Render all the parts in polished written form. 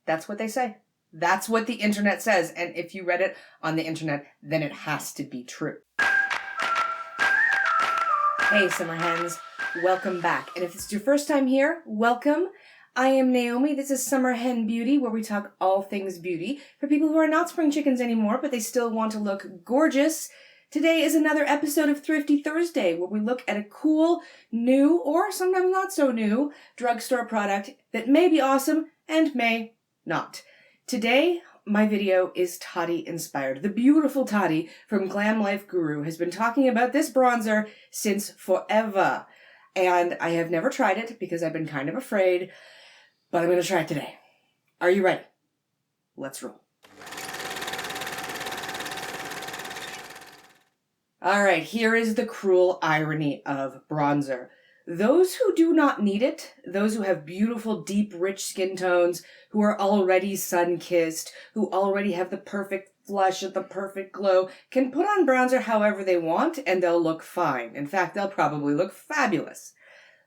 That's what they say. That's what the internet says. And if you read it on the internet, then it has to be true. Hey, summer hens. Welcome back. And if it's your first time here, welcome. I am Naomi. This is Summer Hen Beauty, where we talk all things beauty for people who are not spring chickens anymore, but they still want to look gorgeous. Today is another episode of Thrifty Thursday, where we look at a cool, new, or sometimes not so new, drugstore product that may be awesome and may not. Today, my video is Tati inspired. The beautiful Tati from GlamLifeGuru has been talking about this bronzer since forever. And I have never tried it because I've been kind of afraid, but I'm going to try it today. Are you ready? Let's roll. All right, here is the cruel irony of bronzer. Those who do not need it, those who have beautiful, deep, rich skin tones, who are already sun-kissed, who already have the perfect flush and the perfect glow, can put on bronzer however they want and they'll look fine. In fact, they'll probably look fabulous.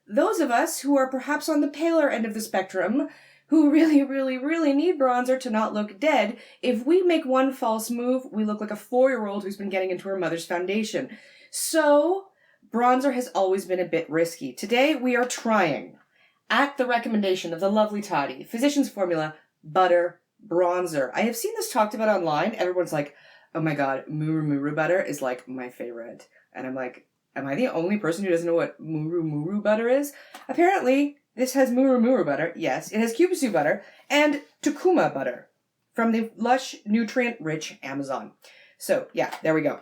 Those of us who are perhaps on the paler end of the spectrum, who really need bronzer to not look dead, if we make one false move, we look like a 4-year-old who's been getting into her mother's foundation. So, bronzer has always been a bit risky. Today, we are trying, at the recommendation of the lovely Tati, Physicians Formula Butter Bronzer. I have seen this talked about online. Everyone's like, oh my god, murumuru butter is like my favorite. And I'm like, am I the only person who doesn't know what murumuru butter is? Apparently, this has murumuru butter, yes. It has cupusu butter and tukuma butter from the lush, nutrient-rich Amazon. So, yeah, there we go.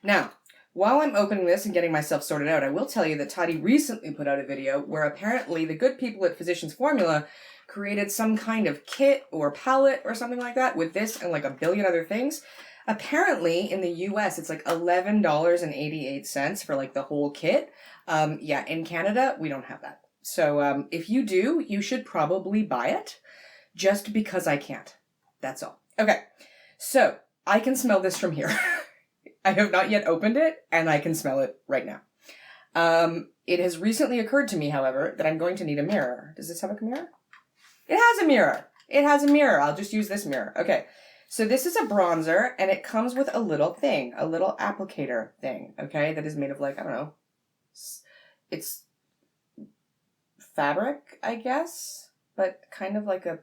Now, while I'm opening this and getting myself sorted out, I will tell you that Tati recently put out a video where apparently the good people at Physicians Formula created some kind of kit or palette or something like that with this and like a billion other things. Apparently, in the US, it's like $11.88 for like the whole kit. Yeah, in Canada, we don't have that. So if you do, you should probably buy it just because I can't. That's all. Okay, so I can smell this from here. I have not yet opened it, and I can smell it right now. It has recently occurred to me, however, that I'm going to need a mirror. Does this have a mirror? It has a mirror. It has a mirror. I'll just use this mirror. Okay, so this is a bronzer, and it comes with a little thing, a little applicator thing, okay, that is made of like, I don't know, it's fabric, I guess, but kind of like a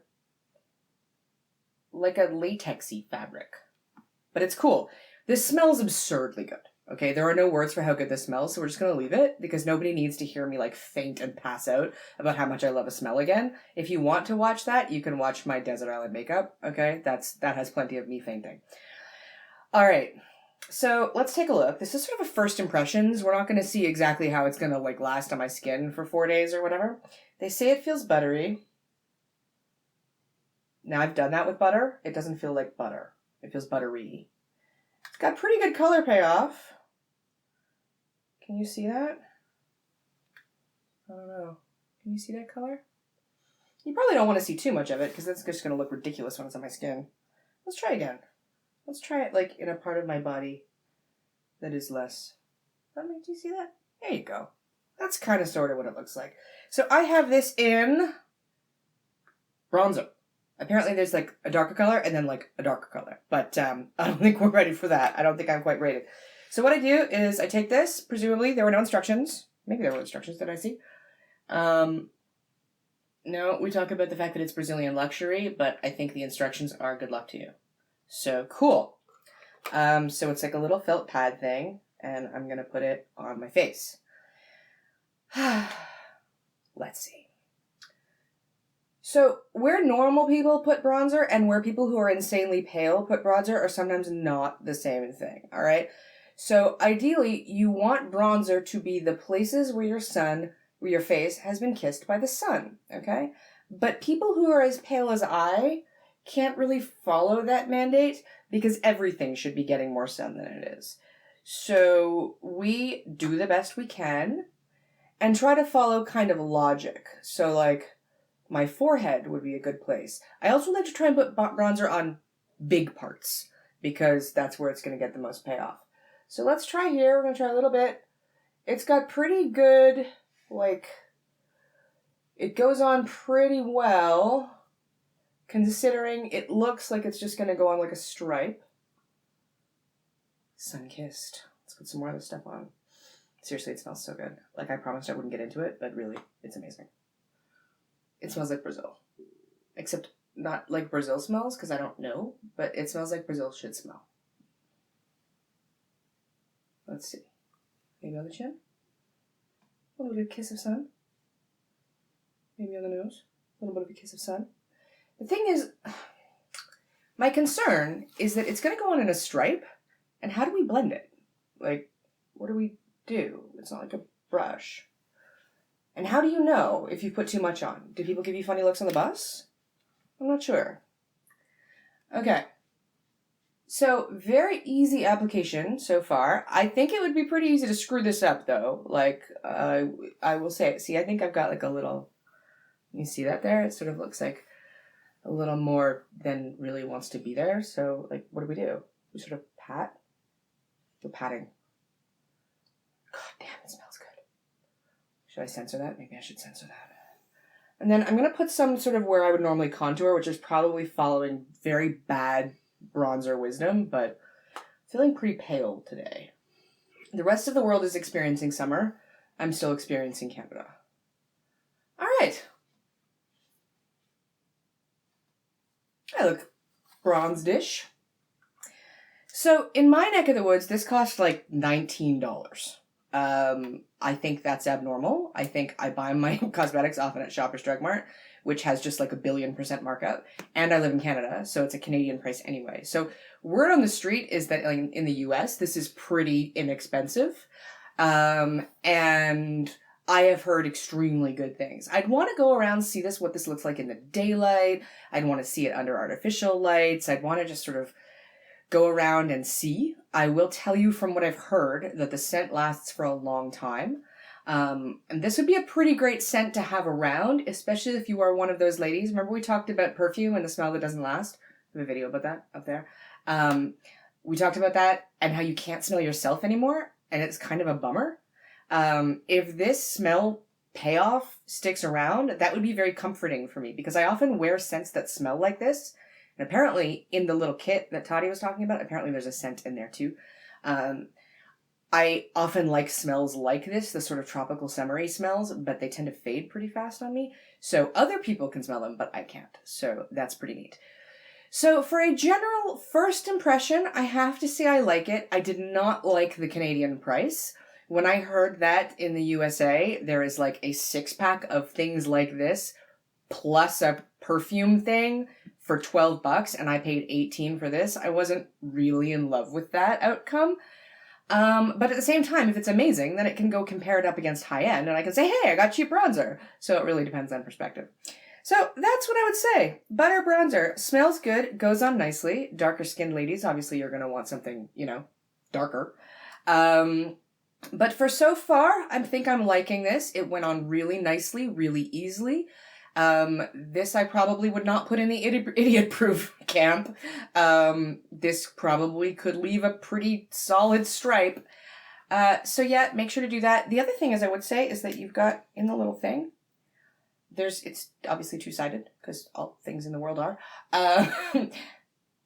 latexy fabric. But it's cool. This smells absurdly good. Okay, there are no words for how good this smells, so we're just going to leave it because nobody needs to hear me like faint and pass out about how much I love a smell again. If you want to watch that, you can watch my Desert Island makeup. Okay, that has plenty of me fainting. All right. So let's take a look. This is sort of a first impressions. We're not going to see exactly how it's going to like last on my skin for 4 days or whatever. They say it feels buttery. Now I've done that with butter. It doesn't feel like butter. It feels buttery. It's got pretty good color payoff. Can you see that? I don't know. Can you see that color? You probably don't want to see too much of it because that's just going to look ridiculous when it's on my skin. Let's try again. Let's try it like in a part of my body that is less. Do you see that? There you go. That's kind of sort of what it looks like. So I have this in bronzer. Apparently there's like a darker color and then like a darker color. But I don't think we're ready for that. I don't think I'm quite rated. So what I do is I take this. Presumably there were no instructions. Maybe there were instructions. Did I see? No, we talk about the fact that it's Brazilian luxury, but I think the instructions are good luck to you. So cool. So it's like a little felt pad thing, and I'm going to put it on my face. Let's see. So where normal people put bronzer and where people who are insanely pale put bronzer are sometimes not the same thing, all right? So ideally, you want bronzer to be the places where your face has been kissed by the sun, okay? But people who are as pale as I can't really follow that mandate because everything should be getting more sun than it is. So we do the best we can and try to follow kind of logic. So like my forehead would be a good place. I also like to try and put bronzer on big parts because that's where it's going to get the most payoff. So let's try here. We're going to try a little bit. It's got pretty good, like, it goes on pretty well. considering it looks like it's just going to go on like a stripe. Sun-kissed. Let's put some more of this stuff on. Seriously, it smells so good. Like, I promised I wouldn't get into it, but really, it's amazing. It smells like Brazil. Except not like Brazil smells, because I don't know, but it smells like Brazil should smell. Let's see. Maybe on the chin. A little bit of kiss of sun. Maybe on the nose. A little bit of a kiss of sun. The thing is, my concern is that it's going to go on in a stripe, and how do we blend it? Like, what do we do? It's not like a brush. And how do you know if you put too much on? Do people give you funny looks on the bus? I'm not sure. Okay. So, very easy application so far. I think it would be pretty easy to screw this up, though. Like, I will say, see, I think I've got like a little, you see that there? It sort of looks like a little more than really wants to be there. So, like, what do? We sort of pat? We're patting. God damn, it smells good. Should I censor that? Maybe I should censor that. And then I'm going to put some sort of where I would normally contour, which is probably following very bad bronzer wisdom, but feeling pretty pale today. The rest of the world is experiencing summer. I'm still experiencing Canada. All right. I look bronzed-ish. So in my neck of the woods, this cost like $19. I think that's abnormal. I think I buy my cosmetics often at Shoppers Drug Mart, which has just like 1,000,000,000% markup. And I live in Canada, so it's a Canadian price anyway. So word on the street is that like, in the US, this is pretty inexpensive. And I have heard extremely good things. I'd want to go around, see what this looks like in the daylight. I'd want to see it under artificial lights. I'd want to just sort of go around and see. I will tell you from what I've heard that the scent lasts for a long time. And this would be a pretty great scent to have around, especially if you are one of those ladies. Remember we talked about perfume and the smell that doesn't last? I have a video about that up there. We talked about that and how you can't smell yourself anymore, and it's kind of a bummer. If this smell Payoff sticks around, that would be very comforting for me because I often wear scents that smell like this. And apparently, in the little kit that Tati was talking about, apparently there's a scent in there too. I often like smells like this, the sort of tropical summery smells, but they tend to fade pretty fast on me. So other people can smell them, but I can't. So that's pretty neat. So for a general first impression, I have to say I like it. I did not like the Canadian price. When I heard that in the USA, there is like a 6-pack of things like this, plus a perfume thing for $12, and I paid $18 for this. I wasn't really in love with that outcome. But at the same time, if it's amazing, then it can go compare it up against high end, and I can say, hey, I got cheap bronzer. So it really depends on perspective. So that's what I would say. Butter bronzer smells good, goes on nicely. Darker skinned ladies, obviously you're going to want something, darker. But for so far, I think I'm liking this. It went on really nicely, really easily. This I probably would not put in the idiot-proof camp. This probably could leave a pretty solid stripe. So yeah, make sure to do that. The other thing is I would say is that you've got in the little thing, it's obviously two-sided because all things in the world are.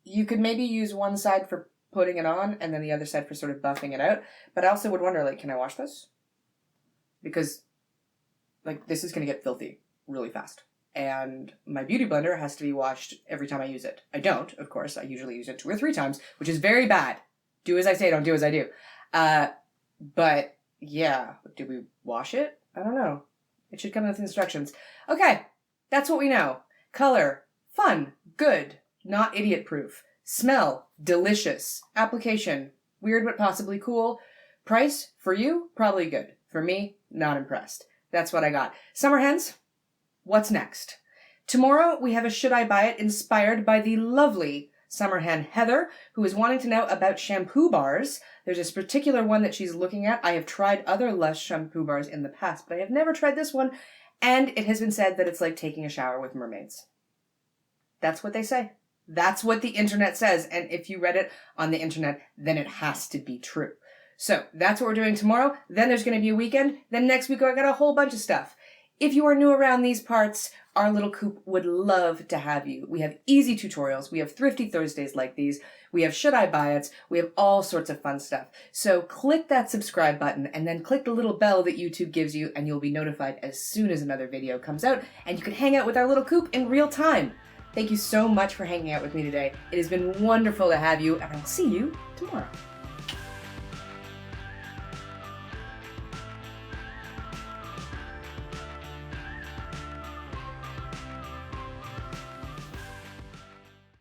You could maybe use one side for putting it on and then the other side for sort of buffing it out. But I also would wonder, like, can I wash this? Because, like, this is going to get filthy really fast. And my beauty blender has to be washed every time I use it. I don't, of course. I usually use it 2 or 3 times, which is very bad. Do as I say, don't do as I do. But, yeah. Do we wash it? I don't know. It should come with instructions. Okay, that's what we know. Color, fun, good, not idiot-proof. Smell, delicious. Application, weird but possibly cool. Price, for you, probably good. For me, not impressed. That's what I got. Summer hens, what's next? Tomorrow, we have a Should I Buy It inspired by the lovely summer hen Heather, who is wanting to know about shampoo bars. There's this particular one that she's looking at. I have tried other Lush shampoo bars in the past, but I have never tried this one, and it has been said that it's like taking a shower with mermaids. That's what they say. That's what the internet says, and if you read it on the internet, then it has to be true. So that's what we're doing tomorrow. Then there's going to be a weekend. Then next week I got a whole bunch of stuff. If you are new around these parts, our little coop would love to have you. We have easy tutorials. We have Thrifty Thursdays like these. We have Should I Buy It's. We have all sorts of fun stuff. So click that subscribe button and then click the little bell that YouTube gives you and you'll be notified as soon as another video comes out and you can hang out with our little coop in real time. Thank you so much for hanging out with me today. It has been wonderful to have you and I'll see you tomorrow.